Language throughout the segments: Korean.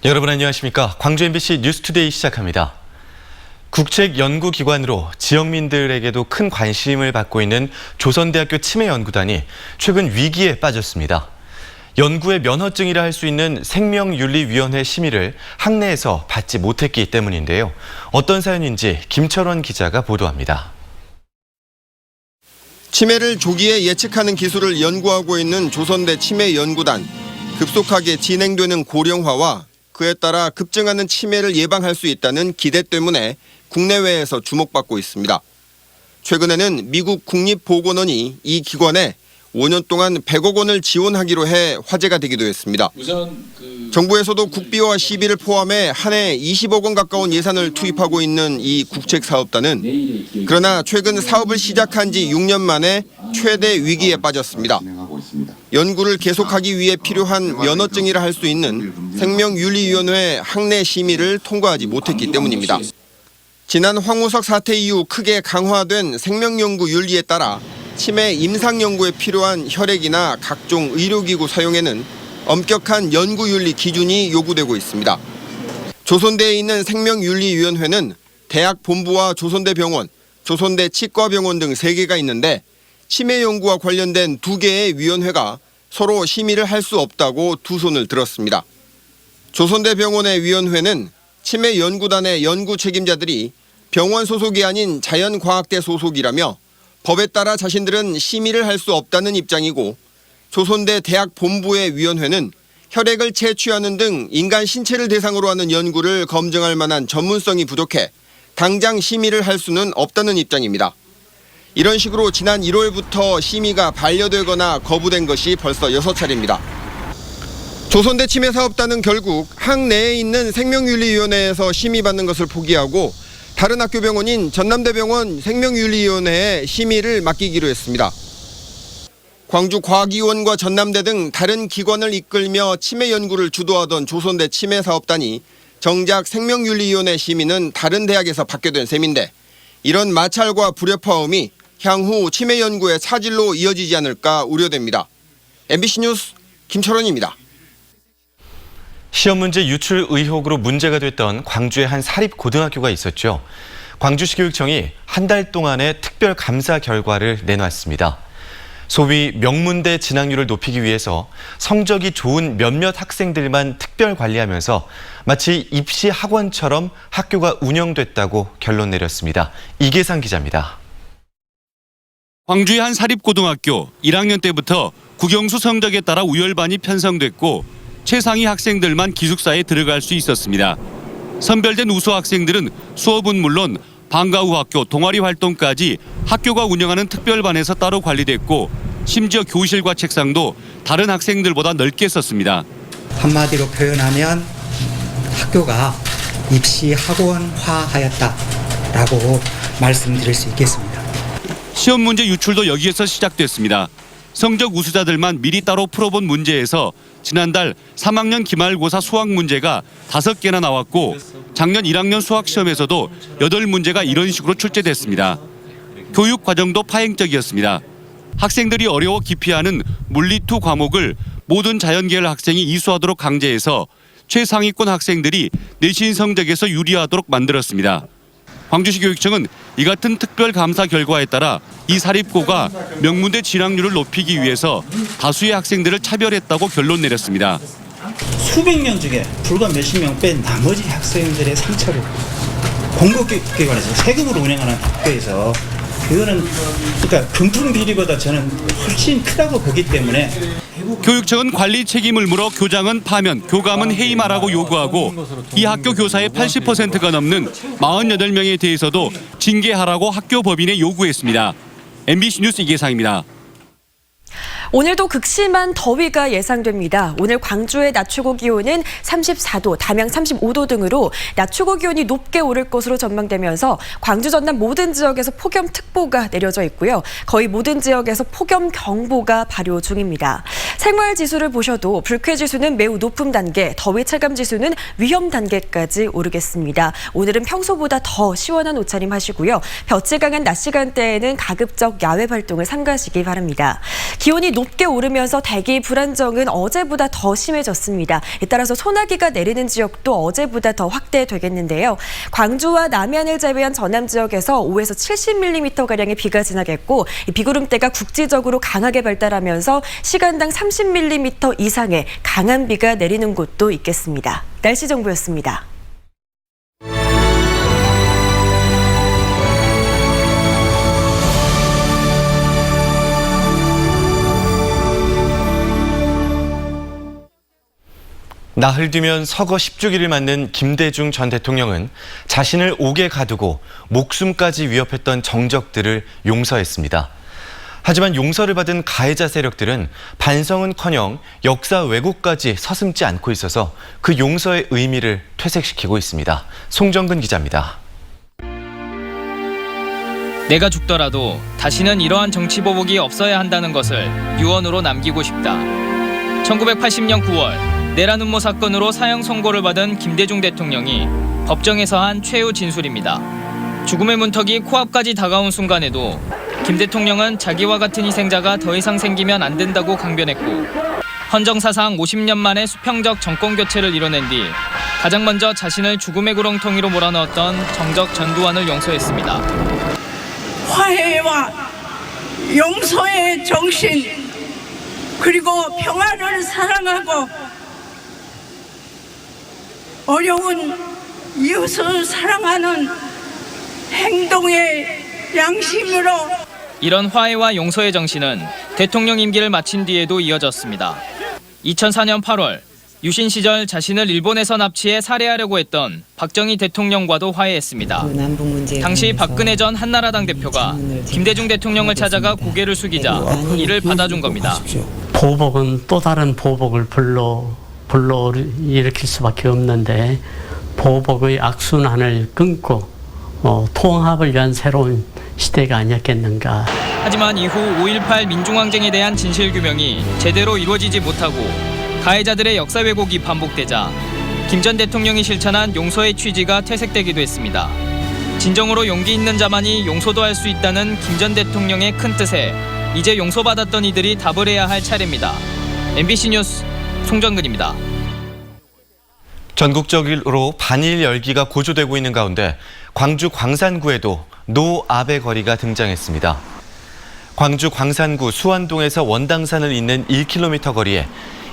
여러분 안녕하십니까? 광주 MBC 뉴스투데이 시작합니다. 국책연구기관으로 지역민들에게도 큰 관심을 받고 있는 조선대학교 치매연구단이 최근 위기에 빠졌습니다. 연구의 면허증이라 할 수 있는 생명윤리위원회 심의를 학내에서 받지 못했기 때문인데요. 어떤 사연인지 김철원 기자가 보도합니다. 치매를 조기에 예측하는 기술을 연구하고 있는 조선대 치매연구단. 급속하게 진행되는 고령화와 그에 따라 급증하는 치매를 예방할 수 있다는 기대 때문에 국내외에서 주목받고 있습니다. 최근에는 미국 국립보건원이 이 기관에 5년 동안 100억 원을 지원하기로 해 화제가 되기도 했습니다. 정부에서도 국비와 시비를 포함해 한 해 20억 원 가까운 예산을 투입하고 있는 이 국책사업단은 그러나 최근 사업을 시작한 지 6년 만에 최대 위기에 빠졌습니다. 연구를 계속하기 위해 필요한 면허증이라 할 수 있는 생명윤리위원회 학내 심의를 통과하지 못했기 때문입니다. 지난 황우석 사태 이후 크게 강화된 생명연구 윤리에 따라 치매 임상 연구에 필요한 혈액이나 각종 의료기구 사용에는 엄격한 연구윤리 기준이 요구되고 있습니다. 조선대에 있는 생명윤리위원회는 대학 본부와 조선대병원, 조선대 치과병원 등 3개가 있는데 치매 연구와 관련된 2개의 위원회가 서로 심의를 할 수 없다고 두 손을 들었습니다. 조선대병원의 위원회는 치매 연구단의 연구 책임자들이 병원 소속이 아닌 자연과학대 소속이라며 법에 따라 자신들은 심의를 할 수 없다는 입장이고, 조선대 대학 본부의 위원회는 혈액을 채취하는 등 인간 신체를 대상으로 하는 연구를 검증할 만한 전문성이 부족해 당장 심의를 할 수는 없다는 입장입니다. 이런 식으로 지난 1월부터 심의가 반려되거나 거부된 것이 벌써 6차례입니다. 조선대 치매사업단은 결국 학내에 있는 생명윤리위원회에서 심의받는 것을 포기하고 다른 학교 병원인 전남대병원 생명윤리위원회에 심의를 맡기기로 했습니다. 광주과학위원과 전남대 등 다른 기관을 이끌며 치매 연구를 주도하던 조선대 치매사업단이 정작 생명윤리위원회 심의는 다른 대학에서 받게 된 셈인데, 이런 마찰과 불협화음이 향후 치매 연구의 차질로 이어지지 않을까 우려됩니다. MBC 뉴스 김철원입니다. 시험 문제 유출 의혹으로 문제가 됐던 광주의 한 사립고등학교가 있었죠. 광주시 교육청이 한 달 동안의 특별 감사 결과를 내놨습니다. 소위 명문대 진학률을 높이기 위해서 성적이 좋은 몇몇 학생들만 특별 관리하면서 마치 입시 학원처럼 학교가 운영됐다고 결론 내렸습니다. 이계상 기자입니다. 광주의 한 사립고등학교 1학년 때부터 국영수 성적에 따라 우열반이 편성됐고 최상위 학생들만 기숙사에 들어갈 수 있었습니다. 선별된 우수 학생들은 수업은 물론 방과 후 학교, 동아리 활동까지 학교가 운영하는 특별반에서 따로 관리됐고, 심지어 교실과 책상도 다른 학생들보다 넓게 썼습니다. 한마디로 표현하면 학교가 입시 학원화하였다라고 말씀드릴 수 있겠습니다. 시험 문제 유출도 여기에서 시작됐습니다. 성적 우수자들만 미리 따로 풀어본 문제에서 지난달 3학년 기말고사 수학 문제가 5개나 나왔고, 작년 1학년 수학 시험에서도 8문제가 이런 식으로 출제됐습니다. 교육 과정도 파행적이었습니다. 학생들이 어려워 기피하는 물리2 과목을 모든 자연계열 학생이 이수하도록 강제해서 최상위권 학생들이 내신 성적에서 유리하도록 만들었습니다. 광주시 교육청은 이 같은 특별 감사 결과에 따라 이 사립고가 명문대 진학률을 높이기 위해서 다수의 학생들을 차별했다고 결론 내렸습니다. 수백 명 중에 불과 몇십 명 뺀 나머지 학생들의 상처를 공공기관에서 세금으로 운영하는 학교에서, 이거는 그러니까 금품 비리보다 저는 훨씬 크다고 보기 때문에, 교육청은 관리 책임을 물어 교장은 파면, 교감은 해임하라고 요구하고, 이 학교 교사의 80%가 넘는 48명에 대해서도 징계하라고 학교 법인에 요구했습니다. MBC 뉴스 이계상입니다. 오늘도 극심한 더위가 예상됩니다. 오늘 광주의 낮 최고 기온은 34도, 담양 35도 등으로 낮 최고 기온이 높게 오를 것으로 전망되면서 광주 전남 모든 지역에서 폭염특보가 내려져 있고요. 거의 모든 지역에서 폭염경보가 발효 중입니다. 생활지수를 보셔도 불쾌지수는 매우 높음 단계, 더위 체감지수는 위험 단계까지 오르겠습니다. 오늘은 평소보다 더 시원한 옷차림 하시고요. 볕이 강한 낮 시간대에는 가급적 야외 활동을 삼가시기 바랍니다. 기온이 높게 오르면서 대기 불안정은 어제보다 더 심해졌습니다. 따라서 소나기가 내리는 지역도 어제보다 더 확대되겠는데요. 광주와 남해안을 제외한 전남 지역에서 5에서 70mm가량의 비가 지나겠고 이 비구름대가 국지적으로 강하게 발달하면서 시간당 30mm 이상의 강한 비가 내리는 곳도 있겠습니다. 날씨 정보였습니다. 나흘 뒤면 서거 10주기를 맞는 김대중 전 대통령은 자신을 옥에 가두고 목숨까지 위협했던 정적들을 용서했습니다. 하지만 용서를 받은 가해자 세력들은 반성은커녕 역사 왜곡까지 서슴지 않고 있어서 그 용서의 의미를 퇴색시키고 있습니다. 송정근 기자입니다. 내가 죽더라도 다시는 이러한 정치보복이 없어야 한다는 것을 유언으로 남기고 싶다. 1980년 9월 내란 음모 사건으로 사형 선고를 받은 김대중 대통령이 법정에서 한 최후 진술입니다. 죽음의 문턱이 코앞까지 다가온 순간에도 김 대통령은 자기와 같은 희생자가 더 이상 생기면 안 된다고 강변했고 헌정사상 50년 만에 수평적 정권 교체를 이뤄낸 뒤 가장 먼저 자신을 죽음의 구렁텅이로 몰아넣었던 정적 전두환을 용서했습니다. 화해와 용서의 정신 그리고 평화를 사랑하고 어려운 이웃을 사랑하는 행동의 양심으로 이런 화해와 용서의 정신은 대통령 임기를 마친 뒤에도 이어졌습니다. 2004년 8월 유신 시절 자신을 일본에서 납치해 살해하려고 했던 박정희 대통령과도 화해했습니다. 당시 박근혜 전 한나라당 대표가 김대중 대통령을 찾아가 고개를 숙이자 이를 받아준 겁니다. 보복은 또 다른 보복을 불러일으킬 수밖에 없는데 보복의 악순환을 끊고 통합을 위한 새로운 시대가 아니었겠는가. 하지만 이후 5.18 민중항쟁에 대한 진실규명이 제대로 이루어지지 못하고 가해자들의 역사 왜곡이 반복되자 김 전 대통령이 실천한 용서의 취지가 퇴색되기도 했습니다. 진정으로 용기 있는 자만이 용서도 할 수 있다는 김 전 대통령의 큰 뜻에 이제 용서받았던 이들이 답을 해야 할 차례입니다. MBC 뉴스 송정근입니다. 전국적으로 반일 열기가 고조되고 있는 가운데 광주 광산구에도 노 아베 거리가 등장했습니다. 광주 광산구 수완동에서 원당산을 잇는 1km 거리에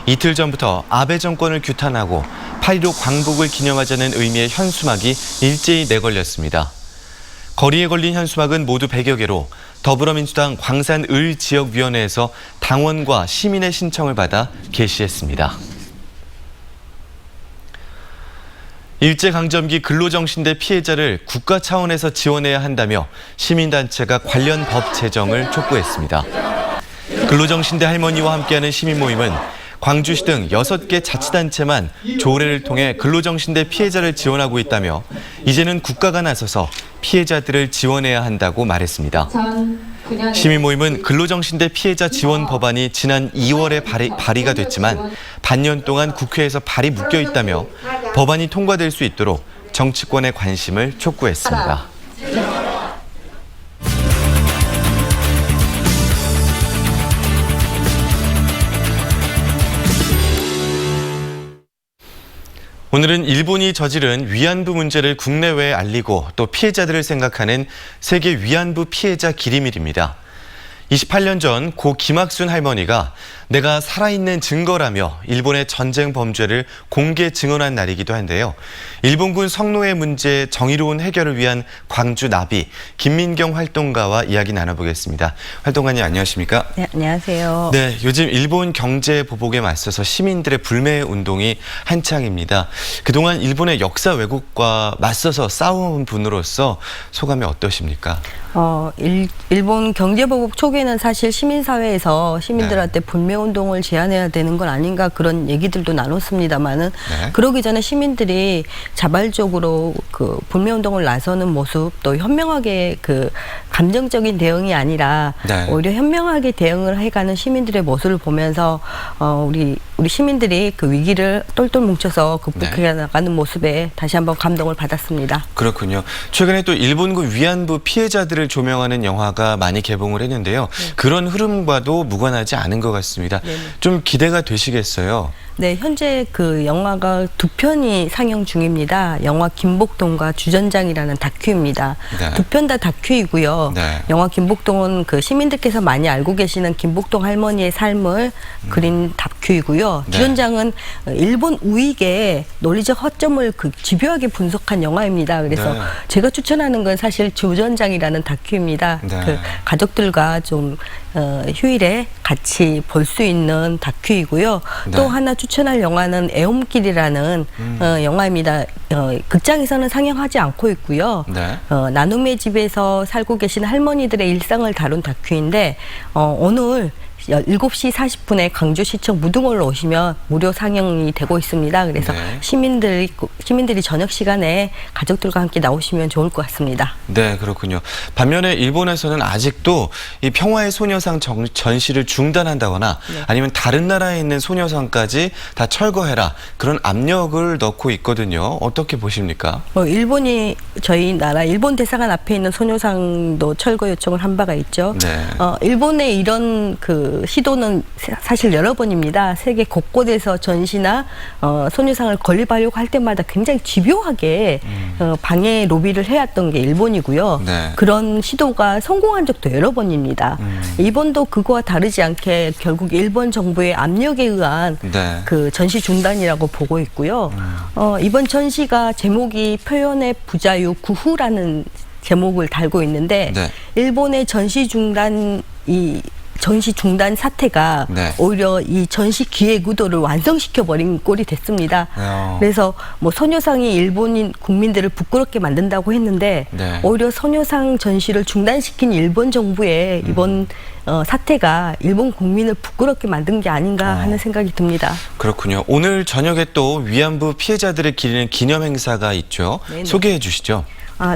이틀 전부터 아베 정권을 규탄하고 8.15 광복을 기념하자는 의미의 현수막이 일제히 내걸렸습니다. 거리에 걸린 현수막은 모두 100여 개로 더불어민주당 광산을 지역위원회에서 당원과 시민의 신청을 받아 게시했습니다. 일제강점기 근로정신대 피해자를 국가 차원에서 지원해야 한다며 시민단체가 관련 법 제정을 촉구했습니다. 근로정신대 할머니와 함께하는 시민모임은 광주시 등 6개 자치단체만 조례를 통해 근로정신대 피해자를 지원하고 있다며 이제는 국가가 나서서 피해자들을 지원해야 한다고 말했습니다. 시민모임은 근로정신대 피해자 지원 법안이 지난 2월에 발의가 됐지만 반년 동안 국회에서 발이 묶여 있다며 법안이 통과될 수 있도록 정치권의 관심을 촉구했습니다. 오늘은 일본이 저지른 위안부 문제를 국내외에 알리고 또 피해자들을 생각하는 세계 위안부 피해자 기림일입니다. 28년 전 고 김학순 할머니가 내가 살아있는 증거라며 일본의 전쟁 범죄를 공개 증언한 날이기도 한데요. 일본군 성노예 문제 정의로운 해결을 위한 광주 나비 김민경 활동가와 이야기 나눠보겠습니다. 활동가님 안녕하십니까? 네, 안녕하세요. 네, 요즘 일본 경제 보복에 맞서서 시민들의 불매 운동이 한창입니다. 그동안 일본의 역사 왜곡과 맞서서 싸운 분으로서 소감이 어떠십니까? 일본 경제보복 초기에는 사실 시민사회에서 시민들한테 불매운동을 제안해야 되는 건 아닌가 그런 얘기들도 나눴습니다만은 그러기 전에 시민들이 자발적으로 그 불매운동을 나서는 모습, 또 현명하게 그 감정적인 대응이 아니라 네. 오히려 현명하게 대응을 해가는 시민들의 모습을 보면서 우리 시민들이 그 위기를 똘똘 뭉쳐서 극복해 나가는 모습에 다시 한번 감동을 받았습니다. 그렇군요. 최근에 또 일본군 위안부 피해자들을 조명하는 영화가 많이 개봉을 했는데요. 그런 흐름과도 무관하지 않은 것 같습니다. 좀 기대가 되시겠어요? 네, 현재 그 영화가 2편이 상영 중입니다. 영화 김복동과 주전장이라는 다큐입니다. 네. 2편 다 다큐이고요. 네. 영화 김복동은 그 시민들께서 많이 알고 계시는 김복동 할머니의 삶을 그린 다큐이고요. 네. 주전장은 일본 우익의 논리적 허점을 그 집요하게 분석한 영화입니다. 그래서 네. 제가 추천하는 건 사실 주전장이라는 다큐입니다. 네. 그 가족들과 좀 휴일에 같이 볼 수 있는 다큐이고요. 네. 또 하나 추천할 영화는 애옴길이라는 영화입니다. 극장에서는 상영하지 않고 있고요. 네. 나눔의 집에서 살고 계신 할머니들의 일상을 다룬 다큐인데 오늘 7시 40분에 광주시청 무등홀로 오시면 무료 상영이 되고 있습니다. 그래서 네. 시민들이 저녁 시간에 가족들과 함께 나오시면 좋을 것 같습니다. 네, 그렇군요. 반면에 일본에서는 아직도 이 평화의 소녀상 전시를 중단한다거나 아니면 다른 나라에 있는 소녀상까지 다 철거해라, 그런 압력을 넣고 있거든요. 어떻게 보십니까? 일본이 저희 나라 일본 대사관 앞에 있는 소녀상도 철거 요청을 한 바가 있죠. 네. 일본의 이런 그 시도는 사실 여러 번입니다. 세계 곳곳에서 전시나 소녀상을 건립하려고 할 때마다 굉장히 집요하게 방해 로비를 해왔던 게 일본이고요. 네. 그런 시도가 성공한 적도 여러 번입니다. 일본도 그거와 다르지 않게 결국 일본 정부의 압력에 의한 네. 그 전시 중단이라고 보고 있고요. 이번 전시가 제목이 표현의 부자유 구후라는 제목을 달고 있는데 네. 일본의 전시 중단 사태가 네. 오히려 이 전시 기획 의도를 완성시켜 버린 꼴이 됐습니다. 그래서 뭐 소녀상이 일본인 국민들을 부끄럽게 만든다고 했는데 네. 오히려 소녀상 전시를 중단시킨 일본 정부의 이번 사태가 일본 국민을 부끄럽게 만든 게 아닌가 하는 생각이 듭니다. 그렇군요. 오늘 저녁에 또 위안부 피해자들을 기리는 기념 행사가 있죠. 네네. 소개해 주시죠.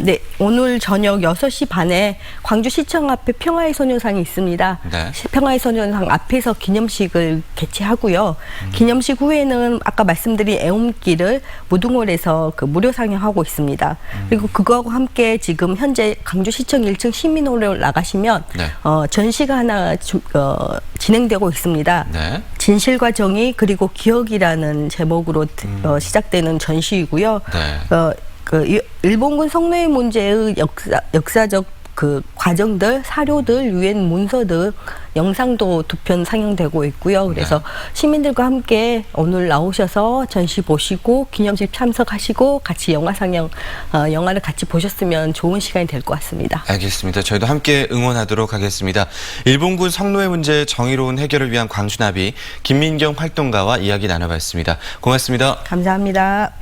네. 오늘 저녁 6시 반에 광주시청 앞에 평화의 소녀상이 있습니다. 네. 평화의 소녀상 앞에서 기념식을 개최하고요. 기념식 후에는 아까 말씀드린 애옴길을 무등홀에서 그 무료 상영하고 있습니다. 그리고 그거하고 함께 지금 현재 광주시청 1층 시민홀로 나가시면 네. 전시가 하나 진행되고 있습니다. 네. 진실과 정의 그리고 기억이라는 제목으로 시작되는 전시이고요. 네. 일본군 성노예 문제의 역사적 그 과정들, 사료들, 유엔 문서 등 영상도 2편 상영되고 있고요. 그래서 시민들과 함께 오늘 나오셔서 전시 보시고 기념식 참석하시고 같이 영화를 같이 보셨으면 좋은 시간이 될 것 같습니다. 알겠습니다. 저희도 함께 응원하도록 하겠습니다. 일본군 성노예 문제의 정의로운 해결을 위한 광주나비 김민경 활동가와 이야기 나눠봤습니다. 고맙습니다. 감사합니다.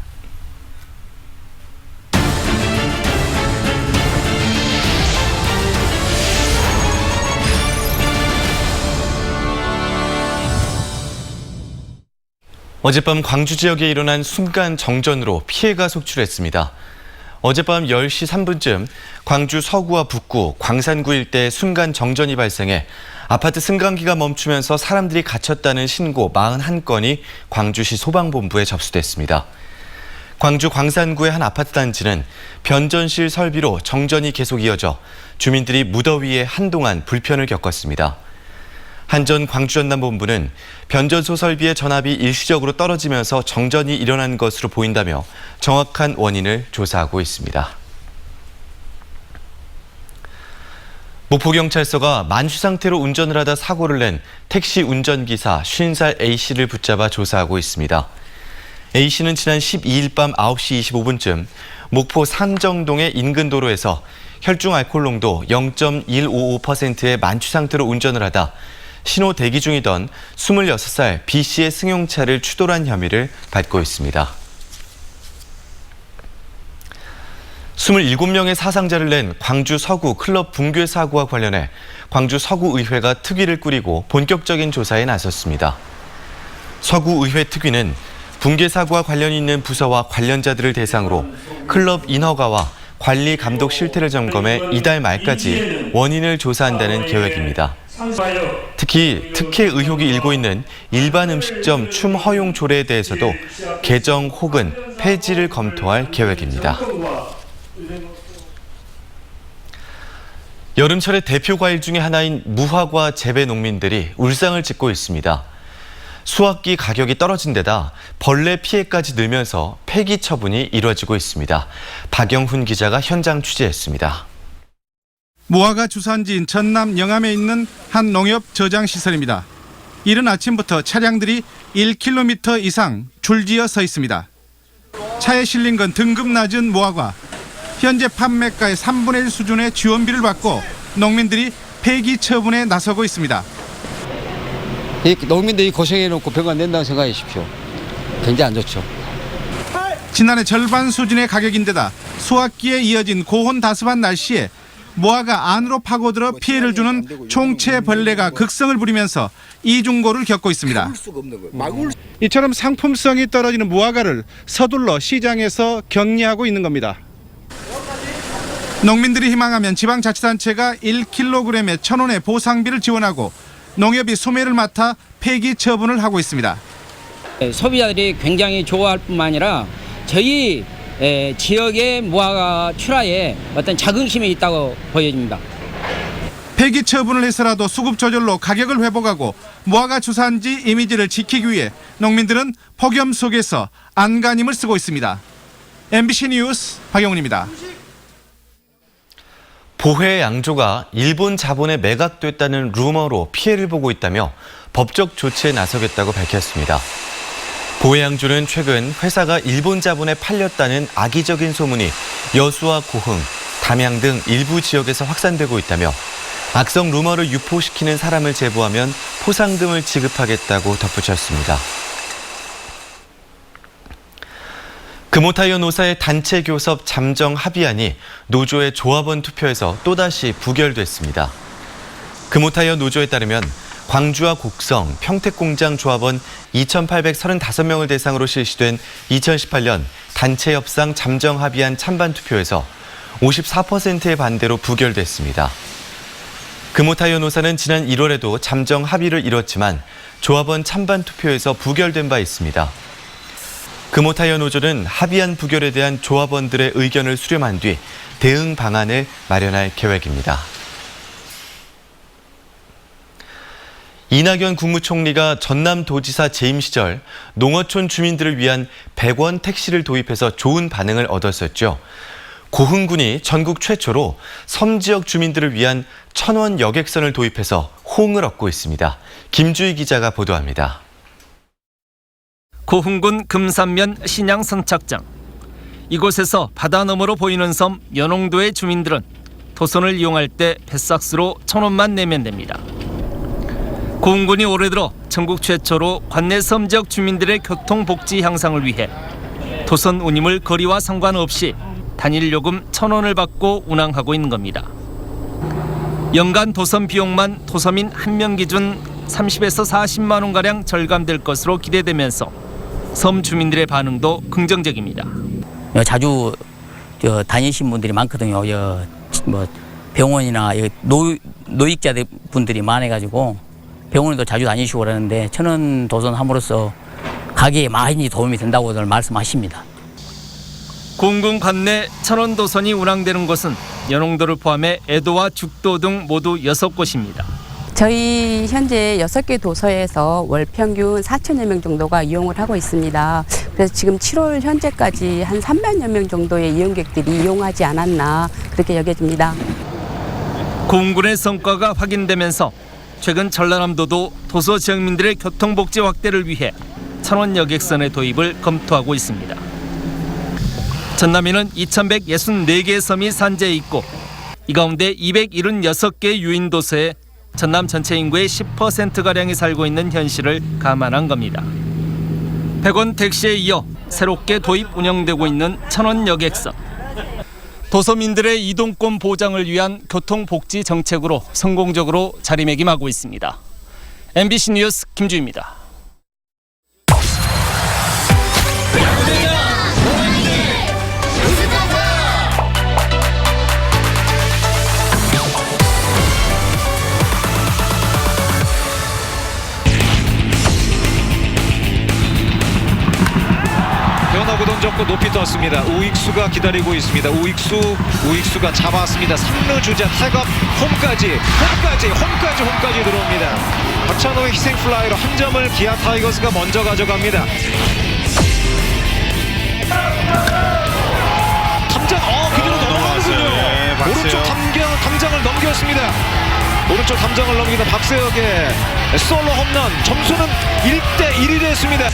어젯밤 광주 지역에 일어난 순간 정전으로 피해가 속출했습니다. 어젯밤 10시 3분쯤 광주 서구와 북구, 광산구 일대에 순간 정전이 발생해 아파트 승강기가 멈추면서 사람들이 갇혔다는 신고 41건이 광주시 소방본부에 접수됐습니다. 광주 광산구의 한 아파트 단지는 변전실 설비로 정전이 계속 이어져 주민들이 무더위에 한동안 불편을 겪었습니다. 한전 광주전남본부는 변전소 설비의 전압이 일시적으로 떨어지면서 정전이 일어난 것으로 보인다며 정확한 원인을 조사하고 있습니다. 목포경찰서가 만취 상태로 운전을 하다 사고를 낸 택시 운전기사 50살 A씨를 붙잡아 조사하고 있습니다. A씨는 지난 12일 밤 9시 25분쯤 목포 산정동의 인근 도로에서 혈중 알코올 농도 0.155%의 만취 상태로 운전을 하다 신호 대기 중이던 26살 B씨의 승용차를 추돌한 혐의를 받고 있습니다. 27명의 사상자를 낸 광주 서구 클럽 붕괴 사고와 관련해 광주 서구의회가 특위를 꾸리고 본격적인 조사에 나섰습니다. 서구의회 특위는 붕괴 사고와 관련이 있는 부서와 관련자들을 대상으로 클럽 인허가와 관리 감독 실태를 점검해 이달 말까지 원인을 조사한다는 계획입니다. 특히 특혜 의혹이 일고 있는 일반 음식점 춤 허용 조례에 대해서도 개정 혹은 폐지를 검토할 계획입니다. 여름철의 대표 과일 중에 하나인 무화과 재배 농민들이 울상을 짓고 있습니다. 수확기 가격이 떨어진 데다 벌레 피해까지 늘면서 폐기 처분이 이루어지고 있습니다. 박영훈 기자가 현장 취재했습니다. 무화과 주산지인 전남 영암에 있는 한 농협 저장 시설입니다. 이른 아침부터 차량들이 1km 이상 줄지어 서 있습니다. 차에 실린 건 등급 낮은 무화과. 현재 판매가의 3분의 1 수준의 지원비를 받고 농민들이 폐기 처분에 나서고 있습니다. 농민들이 고생해놓고 병가 낸다고 생각해 주십시오. 굉장히 안 좋죠. 지난해 절반 수준의 가격인데다 수확기에 이어진 고온다습한 날씨에 무화과 안으로 파고들어 피해를 주는 총체벌레가 극성을 부리면서 이중고를 겪고 있습니다. 이처럼 상품성이 떨어지는 무화과를 서둘러 시장에서 격리하고 있는 겁니다. 농민들이 희망하면 지방자치단체가 1kg에 1,000원의 보상비를 지원하고 농협이 소매를 맡아 폐기 처분을 하고 있습니다. 소비자들이 굉장히 좋아할 뿐만 아니라 저희 지역의 무화과 출하에 어떤 자긍심이 있다고 보여집니다. 폐기 처분을 해서라도 수급 조절로 가격을 회복하고 무화과 주산지 이미지를 지키기 위해 농민들은 폭염 속에서 안간힘을 쓰고 있습니다. MBC 뉴스 박영훈입니다. 보혜 양조가 일본 자본에 매각됐다는 루머로 피해를 보고 있다며 법적 조치에 나서겠다고 밝혔습니다. 보혜 양조는 최근 회사가 일본 자본에 팔렸다는 악의적인 소문이 여수와 고흥, 담양 등 일부 지역에서 확산되고 있다며 악성 루머를 유포시키는 사람을 제보하면 포상금을 지급하겠다고 덧붙였습니다. 금호타이어 노사의 단체 교섭 잠정 합의안이 노조의 조합원 투표에서 또다시 부결됐습니다. 금호타이어 노조에 따르면 광주와 곡성, 평택공장 조합원 2,835명을 대상으로 실시된 2018년 단체 협상 잠정 합의안 찬반 투표에서 54%의 반대로 부결됐습니다. 금호타이어 노사는 지난 1월에도 잠정 합의를 이뤘지만 조합원 찬반 투표에서 부결된 바 있습니다. 금호타이어 노조는 합의안 부결에 대한 조합원들의 의견을 수렴한 뒤 대응 방안을 마련할 계획입니다. 이낙연 국무총리가 전남도지사 재임 시절 농어촌 주민들을 위한 100원 택시를 도입해서 좋은 반응을 얻었었죠. 고흥군이 전국 최초로 섬 지역 주민들을 위한 1,000원 여객선을 도입해서 호응을 얻고 있습니다. 김주희 기자가 보도합니다. 고흥군 금산면 신양 선착장. 이곳에서 바다 너머로 보이는 섬 연홍도의 주민들은 도선을 이용할 때 배삭스로 1,000원만 내면 됩니다. 고흥군이 올해 들어 전국 최초로 관내 섬 지역 주민들의 교통복지 향상을 위해 도선 운임을 거리와 상관없이 단일 요금 1,000원을 받고 운항하고 있는 겁니다. 연간 도선 비용만 도서민 1명 기준 30에서 40만 원가량 절감될 것으로 기대되면서 섬 주민들의 반응도 긍정적입니다. 자주 다니신 분들이 많거든요. 병원이나 노익자들 분들이 많아가지고 병원에도 자주 다니시고 그러는데 1,000원 도선 함으로써 가게에 많이 도움이 된다고들 말씀하십니다. 고흥군 관내 1,000원 도선이 운항되는 곳은 연홍도를 포함해 애도와 죽도 등 모두 6곳입니다. 저희 현재 6개 도서에서 월 평균 4천여 명 정도가 이용을 하고 있습니다. 그래서 지금 7월 현재까지 한 3만여 명 정도의 이용객들이 이용하지 않았나 그렇게 여겨집니다. 고흥군의 성과가 확인되면서 최근 전라남도도 도서 지역민들의 교통복지 확대를 위해 1,000원 여객선의 도입을 검토하고 있습니다. 전남에는 2,164개의 섬이 산재해 있고 이 가운데 276개의 유인도서에 전남 전체 인구의 10%가량이 살고 있는 현실을 감안한 겁니다. 100원 택시에 이어 새롭게 도입 운영되고 있는 1,000원 여객선. 도서민들의 이동권 보장을 위한 교통복지 정책으로 성공적으로 자리매김하고 있습니다. MBC 뉴스 김주희입니다. 밀고 던졌고 높이 떴습니다. 우익수가 기다리고 있습니다. 우익수가 잡았습니다. 3루 주자 태업 홈까지 들어옵니다. 박찬호의 희생 플라이로 한 점을 기아 타이거스가 먼저 가져갑니다. 탐장 그대로 넘어가는군요. 오른쪽 탐장을 넘겼습니다. 오른쪽 탐장을 넘기는 박세혁의 솔로 홈런. 점수는 1대1이 됐습니다.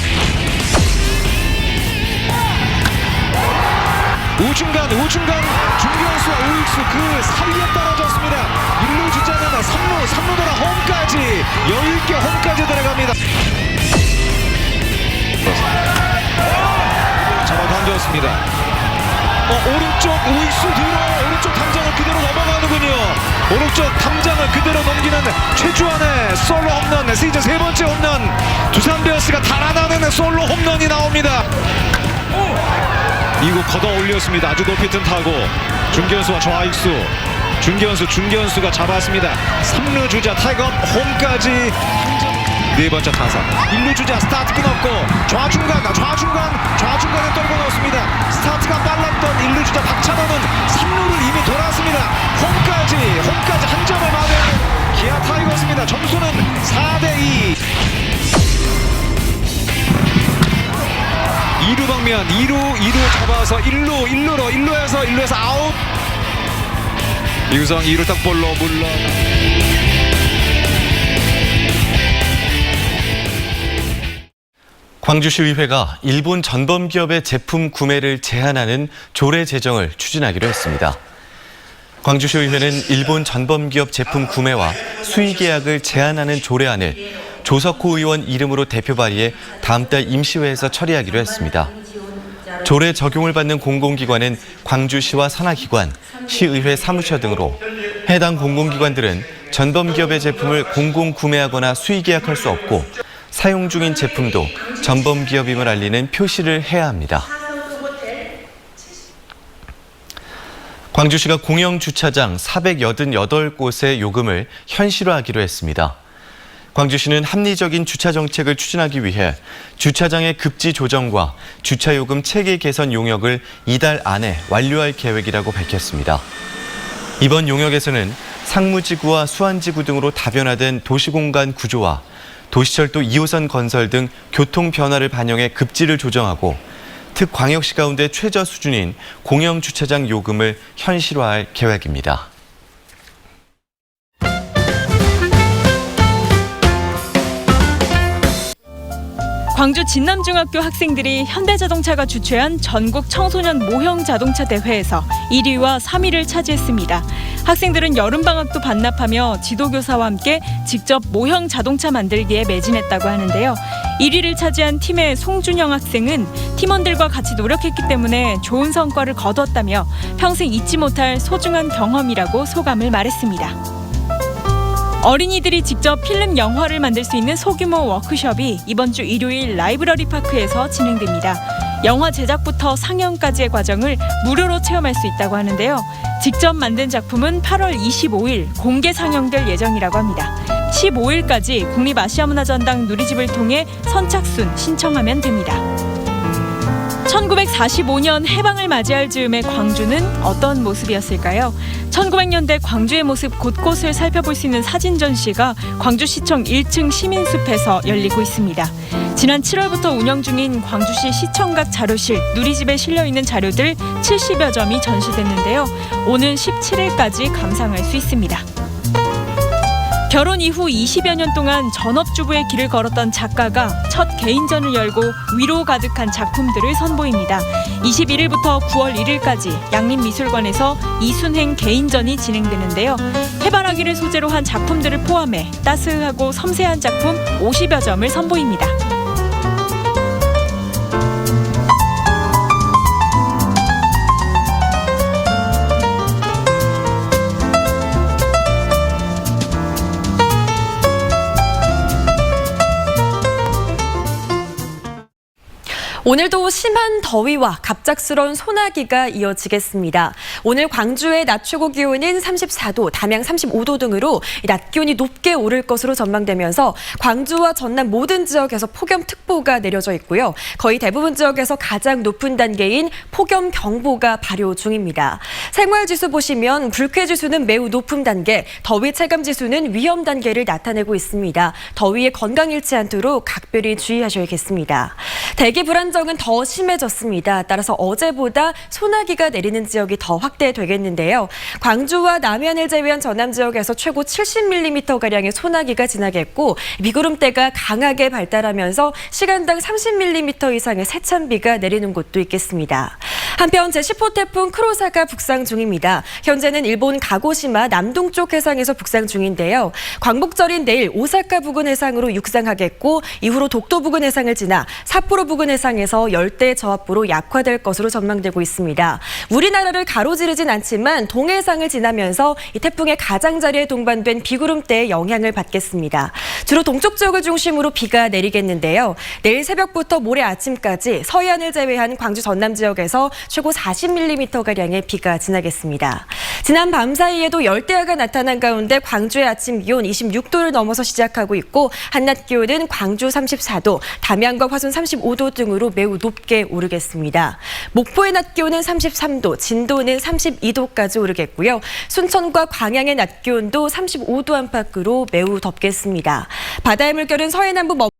우중간 중견수와 우익수 그 사이에 떨어졌습니다. 1루 주자는 3루 돌아 홈까지 여유있게 홈까지 들어갑니다. 잡아 던졌습니다. 오른쪽 우익수 뒤로 오른쪽 탐장을 그대로 넘어가는군요. 오른쪽 탐장을 그대로 넘기는 최주환의 솔로 홈런, 시즌 3번째 홈런. 두산 베어스가 달아나는 솔로 홈런이 나옵니다. 2구 걷어 올렸습니다. 아주 높이 뜬 타고 중견수와 좌익수 중견수가 잡았습니다. 3루 주자 타이거 홈까지 네 번째 타석. 1루 주자 스타트 끊었고 좌중간에 떨고 넣었습니다. 스타트가 빨랐던 1루 주자 박찬호는 3루를 이미 돌았습니다. 홈까지 한 점을 막은 기아 타이거스입니다. 점수는 4대2. 2루 방면 2루 잡아서 1루에서 아웃. 이우성 2루 땅볼로 물러. 광주시의회가 일본 전범기업의 제품 구매를 제한하는 조례 제정을 추진하기로 했습니다. 광주시의회는 일본 전범기업 제품 구매와 수의 계약을 제한하는 조례안을 조석호 의원 이름으로 대표 발의해 다음 달 임시회에서 처리하기로 했습니다. 조례 적용을 받는 공공기관은 광주시와 산하기관, 시의회 사무처 등으로 해당 공공기관들은 전범기업의 제품을 공공 구매하거나 수의 계약할 수 없고 사용 중인 제품도 전범기업임을 알리는 표시를 해야 합니다. 광주시가 공영주차장 488곳의 요금을 현실화하기로 했습니다. 광주시는 합리적인 주차 정책을 추진하기 위해 주차장의 급지 조정과 주차요금 체계 개선 용역을 이달 안에 완료할 계획이라고 밝혔습니다. 이번 용역에서는 상무지구와 수안지구 등으로 다변화된 도시공간 구조와 도시철도 2호선 건설 등 교통 변화를 반영해 급지를 조정하고 특광역시 가운데 최저 수준인 공영주차장 요금을 현실화할 계획입니다. 광주 진남중학교 학생들이 현대자동차가 주최한 전국 청소년 모형 자동차 대회에서 1위와 3위를 차지했습니다. 학생들은 여름방학도 반납하며 지도교사와 함께 직접 모형 자동차 만들기에 매진했다고 하는데요. 1위를 차지한 팀의 송준영 학생은 팀원들과 같이 노력했기 때문에 좋은 성과를 거뒀다며 평생 잊지 못할 소중한 경험이라고 소감을 말했습니다. 어린이들이 직접 필름 영화를 만들 수 있는 소규모 워크숍이 이번 주 일요일 라이브러리 파크에서 진행됩니다. 영화 제작부터 상영까지의 과정을 무료로 체험할 수 있다고 하는데요. 직접 만든 작품은 8월 25일 공개 상영될 예정이라고 합니다. 15일까지 국립아시아문화전당 누리집을 통해 선착순 신청하면 됩니다. 1945년 해방을 맞이할 즈음의 광주는 어떤 모습이었을까요? 1900년대 광주의 모습 곳곳을 살펴볼 수 있는 사진 전시가 광주시청 1층 시민숲에서 열리고 있습니다. 지난 7월부터 운영 중인 광주시 시청각 자료실 누리집에 실려있는 자료들 70여 점이 전시됐는데요. 오는 17일까지 감상할 수 있습니다. 결혼 이후 20여 년 동안 전업주부의 길을 걸었던 작가가 첫 개인전을 열고 위로 가득한 작품들을 선보입니다. 21일부터 9월 1일까지 양림미술관에서 이순행 개인전이 진행되는데요. 해바라기를 소재로 한 작품들을 포함해 따스하고 섬세한 작품 50여 점을 선보입니다. 오늘도 심한 더위와 갑작스러운 소나기가 이어지겠습니다. 오늘 광주의 낮 최고 기온은 34도, 담양 35도 등으로 낮 기온이 높게 오를 것으로 전망되면서 광주와 전남 모든 지역에서 폭염특보가 내려져 있고요. 거의 대부분 지역에서 가장 높은 단계인 폭염경보가 발효 중입니다. 생활지수 보시면 불쾌지수는 매우 높은 단계, 더위 체감지수는 위험 단계를 나타내고 있습니다. 더위에 건강 잃지 않도록 각별히 주의하셔야겠습니다. 대기 불안정은 더 심해졌습니다. 따라서 어제보다 소나기가 내리는 지역이 더 확대되겠는데요. 광주와 남해안을 제외한 전남 지역에서 최고 70mm가량의 소나기가 지나겠고 비구름대가 강하게 발달하면서 시간당 30mm 이상의 세찬비가 내리는 곳도 있겠습니다. 한편 제10호 태풍 크로사가 북상 중입니다. 현재는 일본 가고시마 남동쪽 해상에서 북상 중인데요. 광복절인 내일 오사카 부근 해상으로 육상하겠고 이후로 독도 부근 해상을 지나 삿포로 부근 해상에서 열대 저압부로 약화될 것으로 전망되고 있습니다. 우리나라를 가로지르진 않지만 동해상을 지나면서 이 태풍의 가장자리에 동반된 비구름대의 영향을 받겠습니다. 주로 동쪽 지역을 중심으로 비가 내리겠는데요. 내일 새벽부터 모레 아침까지 서해안을 제외한 광주 전남 지역에서 최고 40mm가량의 비가 지나겠습니다. 지난 밤 사이에도 열대야가 나타난 가운데 광주의 아침 기온 26도를 넘어서 시작하고 있고 한낮 기온은 광주 34도, 담양과 화순 35도 등으로 매우 높게 오르겠습니다. 목포의 낮 기온은 33도, 진도는 32도까지 오르겠고요. 순천과 광양의 낮 기온도 35도 안팎으로 매우 덥겠습니다. 바다의 물결은 서해 남부